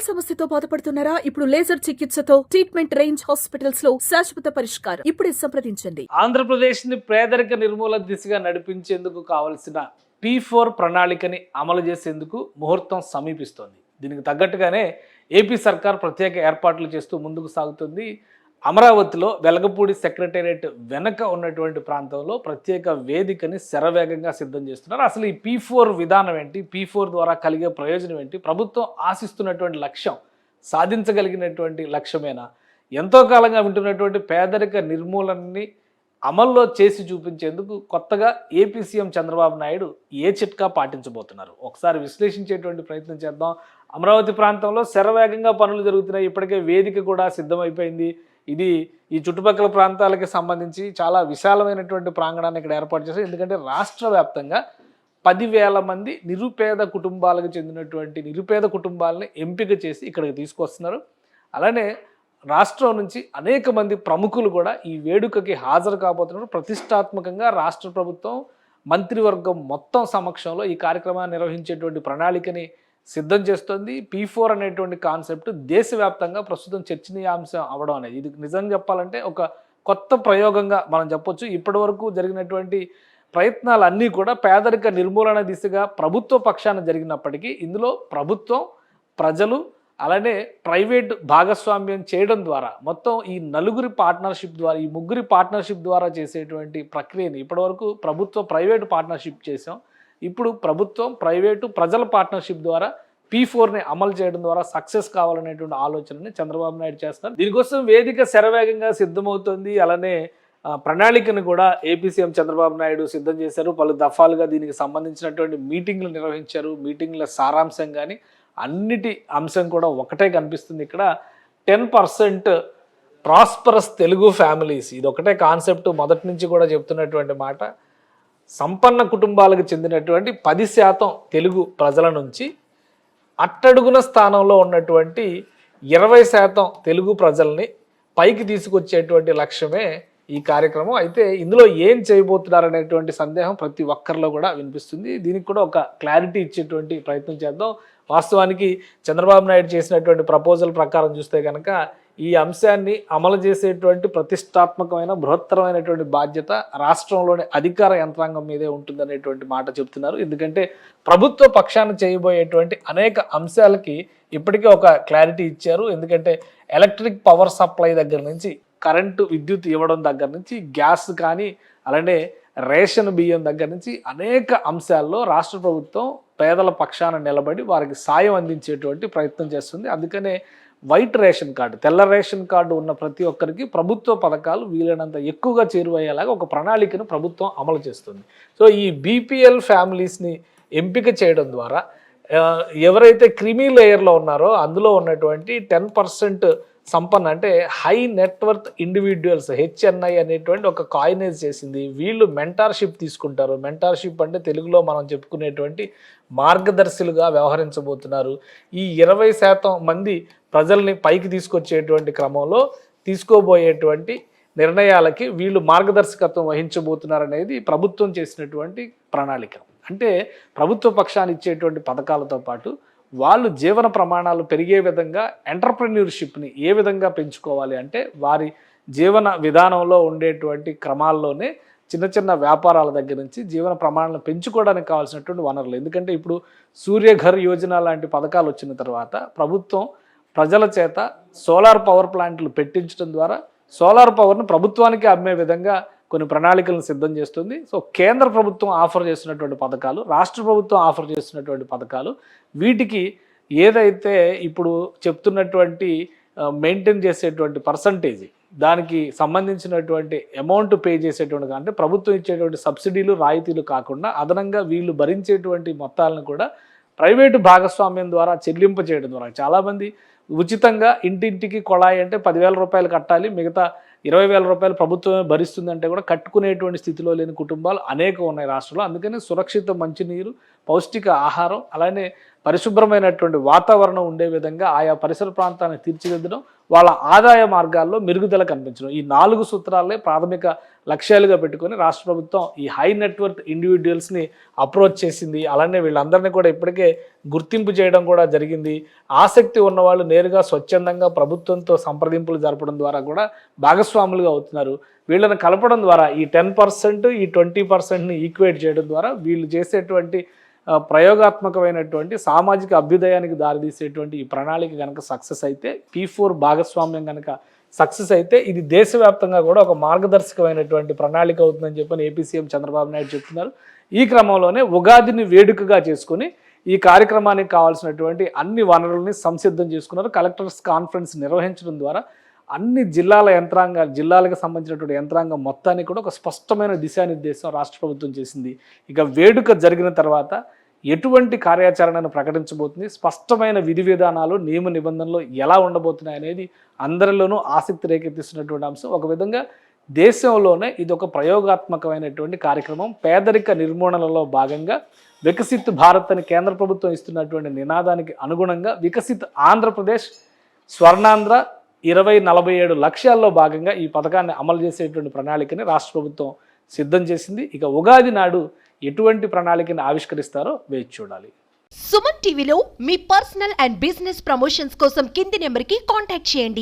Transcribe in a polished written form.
సమస్యతో బాధపడుతున్నారా? ఇప్పుడు లేజర్ చికిత్సతో ట్రీట్మెంట్ రేంజ్ హాస్పిటల్స్ లో శాశ్వత పరిష్కారం. ఇప్పుడే సంప్రదించండి. ఆంధ్రప్రదేశ్ ని పేదరిక నిర్మూలన దిశగా నడిపించేందుకు కావలసిన P4 ప్రణాళికని అమలు చేసేందుకు ముహూర్తం సమీపిస్తోంది. దీనికి తగ్గట్టుగానే ఏపీ సర్కార్ ప్రత్యేక ఏర్పాట్లు చేస్తూ ముందుకు సాగుతుంది. అమరావతిలో వెలగపూడి సెక్రటేరియట్ వెనక ఉన్నటువంటి ప్రాంతంలో ప్రత్యేక వేదికని శరవేగంగా సిద్ధం చేస్తున్నారు. అసలు ఈ P4 విధానం ఏంటి, P4 ద్వారా కలిగే ప్రయోజనం ఏంటి, ప్రభుత్వం ఆశిస్తున్నటువంటి లక్ష్యం సాధించగలిగినటువంటి లక్ష్యమేనా, ఎంతో కాలంగా వింటున్నటువంటి పేదరిక నిర్మూలనని అమల్లో చేసి చూపించేందుకు కొత్తగా ఏపీ సీఎం చంద్రబాబు నాయుడు ఏ చిట్కా పాటించబోతున్నారు, ఒకసారి విశ్లేషించేటువంటి ప్రయత్నం చేద్దాం. అమరావతి ప్రాంతంలో శరవేగంగా పనులు జరుగుతున్నాయి. ఇప్పటికే వేదిక కూడా సిద్ధమైపోయింది. ఇది ఈ చుట్టుపక్కల ప్రాంతాలకి సంబంధించి చాలా విశాలమైనటువంటి ప్రాంగణాన్ని ఇక్కడ ఏర్పాటు చేశారు. ఎందుకంటే రాష్ట్ర వ్యాప్తంగా 10,000 మంది నిరుపేద కుటుంబాలకు చెందినటువంటి నిరుపేద కుటుంబాలని ఎంపిక చేసి ఇక్కడికి తీసుకొస్తున్నారు. అలానే రాష్ట్రం నుంచి అనేక మంది ప్రముఖులు కూడా ఈ వేడుకకి హాజరు కాబోతున్నారు. ప్రతిష్టాత్మకంగా రాష్ట్ర ప్రభుత్వం మంత్రివర్గం మొత్తం సమక్షంలో ఈ కార్యక్రమాన్ని నిర్వహించేటువంటి ప్రణాళికని సిద్ధం చేస్తుంది. P4 అనేటువంటి కాన్సెప్ట్ దేశవ్యాప్తంగా ప్రస్తుతం చర్చనీయాంశం అవడం అనేది ఇది నిజంగా చెప్పాలంటే ఒక కొత్త ప్రయోగంగా మనం చెప్పొచ్చు. ఇప్పటి వరకు జరిగినటువంటి ప్రయత్నాలన్నీ కూడా పేదరిక నిర్మూలన దిశగా ప్రభుత్వ పక్షాన జరిగినప్పటికీ ఇందులో ప్రభుత్వం, ప్రజలు అలానే ప్రైవేట్ భాగస్వామ్యం చేయడం ద్వారా మొత్తం ఈ నలుగురి పార్ట్నర్షిప్ ద్వారా, ఈ ముగ్గురి పార్ట్నర్షిప్ ద్వారా చేసేటువంటి ప్రక్రియని ఇప్పటివరకు ప్రభుత్వ ప్రైవేటు పార్ట్నర్షిప్ చేసాం. ఇప్పుడు ప్రభుత్వం, ప్రైవేటు, ప్రజల పార్ట్నర్షిప్ ద్వారా P4ని అమలు చేయడం ద్వారా సక్సెస్ కావాలనేటువంటి ఆలోచనని చంద్రబాబు నాయుడు చేస్తారు. దీనికోసం వేదిక శరవేగంగా సిద్ధమవుతుంది. అలానే ప్రణాళికను కూడా ఏపీ సీఎం చంద్రబాబు నాయుడు సిద్ధం చేశారు. పలు దఫాలుగా దీనికి సంబంధించినటువంటి మీటింగ్లు నిర్వహించారు. మీటింగ్ల సారాంశం కానీ అన్నిటి అంశం కూడా ఒకటే కనిపిస్తుంది. ఇక్కడ 10% ప్రాస్పరస్ తెలుగు ఫ్యామిలీస్, ఇది ఒకటే కాన్సెప్ట్ మొదటి నుంచి కూడా చెప్తున్నటువంటి మాట. సంపన్న కుటుంబాలకు చెందినటువంటి 10% తెలుగు ప్రజల నుంచి అట్టడుగున స్థానంలో ఉన్నటువంటి 20% తెలుగు ప్రజల్ని పైకి తీసుకొచ్చేటువంటి లక్ష్యమే ఈ కార్యక్రమం. అయితే ఇందులో ఏం చేయబోతున్నారనేటువంటి సందేహం ప్రతి ఒక్కరిలో కూడా వినిపిస్తుంది. దీనికి కూడా ఒక క్లారిటీ ఇచ్చేటువంటి ప్రయత్నం చేద్దాం. వాస్తవానికి చంద్రబాబు నాయుడు చేసినటువంటి ప్రపోజల్ ప్రకారం చూస్తే కనుక ఈ అంశాన్ని అమలు చేసేటువంటి ప్రతిష్టాత్మకమైన బృహత్తరమైనటువంటి బాధ్యత రాష్ట్రంలోని అధికార యంత్రాంగం మీదే ఉంటుందనేటువంటి మాట చెప్తున్నారు. ఎందుకంటే ప్రభుత్వ పక్షాన చేయబోయేటువంటి అనేక అంశాలకి ఇప్పటికే ఒక క్లారిటీ ఇచ్చారు. ఎందుకంటే ఎలక్ట్రిక్ పవర్ సప్లై దగ్గర నుంచి, కరెంటు విద్యుత్ ఇవ్వడం దగ్గర నుంచి, గ్యాస్ కానీ అలానే రేషన్ బియ్యం దగ్గర నుంచి అనేక అంశాల్లో రాష్ట్ర ప్రభుత్వం పేదల పక్షాన నిలబడి వారికి సాయం అందించేటువంటి ప్రయత్నం చేస్తుంది. అందుకనే వైట్ రేషన్ కార్డు, తెల్ల రేషన్ కార్డు ఉన్న ప్రతి ఒక్కరికి ప్రభుత్వ పథకాలు వీలైనంత ఎక్కువగా చేరువయ్యేలాగా ఒక ప్రణాళికను ప్రభుత్వం అమలు చేస్తుంది. సో ఈ బీపీఎల్ ఫ్యామిలీస్ని ఎంపిక చేయడం ద్వారా ఎవరైతే క్రిమీ లేయర్లో ఉన్నారో అందులో ఉన్నటువంటి 10% సంపన్న అంటే హై నెట్వర్త్ ఇండివిజువల్స్, HNI అనేటువంటి ఒక కాయినేజ్ చేసింది. వీళ్ళు మెంటార్షిప్ తీసుకుంటారు. మెంటార్షిప్ అంటే తెలుగులో మనం చెప్పుకునేటువంటి మార్గదర్శులుగా వ్యవహరించబోతున్నారు. ఈ 20% మంది ప్రజల్ని పైకి తీసుకొచ్చేటువంటి క్రమంలో తీసుకోబోయేటువంటి నిర్ణయాలకి వీళ్ళు మార్గదర్శకత్వం వహించబోతున్నారనేది ప్రభుత్వం చేసినటువంటి ప్రణాళిక. అంటే ప్రభుత్వ పక్షాన్ని ఇచ్చేటువంటి పథకాలతో పాటు వాళ్ళు జీవన ప్రమాణాలు పెరిగే విధంగా ఎంటర్‌ప్రెన్యూర్‌షిప్‌ని ఏ విధంగా పెంచుకోవాలి అంటే వారి జీవన విధానంలో ఉండేటువంటి క్రమాల్లోనే చిన్న చిన్న వ్యాపారాల దగ్గర నుంచి జీవన ప్రమాణాలను పెంచుకోవడానికి కావాల్సినటువంటి వనరులు. ఎందుకంటే ఇప్పుడు సూర్యఘర్ యోజన లాంటి పథకాలు వచ్చిన తర్వాత ప్రభుత్వం ప్రజల చేత సోలార్ పవర్ ప్లాంట్లు పెట్టించడం ద్వారా సోలార్ పవర్ను ప్రభుత్వానికి అమ్మే విధంగా కొన్ని ప్రణాళికలను సిద్ధం చేస్తుంది. సో కేంద్ర ప్రభుత్వం ఆఫర్ చేస్తున్నటువంటి పథకాలు, రాష్ట్ర ప్రభుత్వం ఆఫర్ చేస్తున్నటువంటి పథకాలు, వీటికి ఏదైతే ఇప్పుడు చెప్తున్నటువంటి మెయింటైన్ చేసేటువంటి పర్సంటేజ్, దానికి సంబంధించినటువంటి అమౌంట్ పే చేసేటువంటి అంటే ప్రభుత్వం ఇచ్చేటువంటి సబ్సిడీలు, రాయితీలు కాకుండా అదనంగా వీళ్ళు భరించేటువంటి మొత్తాలను కూడా ప్రైవేటు భాగస్వామ్యం ద్వారా చెల్లింప చేయడం ద్వారా చాలామంది ఉచితంగా ఇంటింటికి కొళాయి అంటే 10,000 రూపాయలు కట్టాలి, మిగతా 20,000 రూపాయలు ప్రభుత్వమే భరిస్తుందంటే కూడా కట్టుకునేటువంటి స్థితిలో లేని కుటుంబాలు అనేకం ఉన్నాయి రాష్ట్రంలో. అందుకని సురక్షిత మంచినీరు, పౌష్టిక ఆహారం, అలానే పరిశుభ్రమైనటువంటి వాతావరణం ఉండే విధంగా ఆయా పరిసర ప్రాంతాన్ని తీర్చిదిద్దడం, వాళ్ళ ఆదాయ మార్గాల్లో మెరుగుదల కనిపించడం, ఈ 4 సూత్రాలే ప్రాథమిక లక్ష్యాలుగా పెట్టుకొని రాష్ట్ర ప్రభుత్వం ఈ హై నెట్వర్త్ ఇండివిజువల్స్ని అప్రోచ్ చేసింది. అలానే వీళ్ళందరినీ కూడా ఇప్పటికే గుర్తింపు చేయడం కూడా జరిగింది. ఆసక్తి ఉన్నవాళ్ళు నేరుగా స్వచ్ఛందంగా ప్రభుత్వంతో సంప్రదింపులు జరపడం ద్వారా కూడా భాగస్వాములుగా అవుతున్నారు. వీళ్ళని కలపడం ద్వారా ఈ 10% ఈ 20%ని ఈక్వేట్ చేయడం ద్వారా వీళ్ళు చేసేటువంటి ప్రయోగాత్మకమైనటువంటి సామాజిక అభ్యుదయానికి దారితీసేటువంటి ఈ ప్రణాళిక కనుక సక్సెస్ అయితే, P4 భాగస్వామ్యం కనుక సక్సెస్ అయితే ఇది దేశవ్యాప్తంగా కూడా ఒక మార్గదర్శకమైనటువంటి ప్రణాళిక అవుతుందని చెప్పని ఏపీ సీఎం చంద్రబాబు నాయుడు చెప్తున్నారు. ఈ క్రమంలోనే ఉగాదిని వేడుకగా చేసుకుని ఈ కార్యక్రమానికి కావాల్సినటువంటి అన్ని వనరుల్ని సంసిద్ధం చేసుకున్నారు. కలెక్టర్స్ కాన్ఫరెన్స్ నిర్వహించడం ద్వారా అన్ని జిల్లాలకు సంబంధించినటువంటి యంత్రాంగం మొత్తాన్ని కూడా ఒక స్పష్టమైన దిశానిర్దేశం రాష్ట్ర ప్రభుత్వం చేసింది. ఇక వేడుక జరిగిన తర్వాత ఎటువంటి కార్యాచరణను ప్రకటించబోతుంది, స్పష్టమైన విధి విధానాలు నియమ నిబంధనలు ఎలా ఉండబోతున్నాయి అనేది అందరిలోనూ ఆసక్తి రేకెత్తిస్తున్నటువంటి అంశం. ఒక విధంగా దేశంలోనే ఇది ఒక ప్రయోగాత్మకమైనటువంటి కార్యక్రమం. పేదరిక నిర్మూలనలో భాగంగా వికసిత్ భారత్ అని కేంద్ర ప్రభుత్వం ఇస్తున్నటువంటి నినాదానికి అనుగుణంగా వికసిత్ ఆంధ్రప్రదేశ్ స్వర్ణాంధ్ర 2047 లక్ష్యాల్లో భాగంగా ఈ పథకాన్ని అమలు చేసేటువంటి ప్రణాళికని రాష్ట్ర ప్రభుత్వం సిద్ధం చేసింది. ఇక ఉగాది నాడు ఎటువంటి ప్రణాళికని ఆవిష్కరిస్తారో వేచి చూడాలి. సుమన్ టీవీలో మీ పర్సనల్ అండ్ బిజినెస్ ప్రమోషన్స్ కోసం కింది నెంబర్కి కాంటాక్ట్ చేయండి.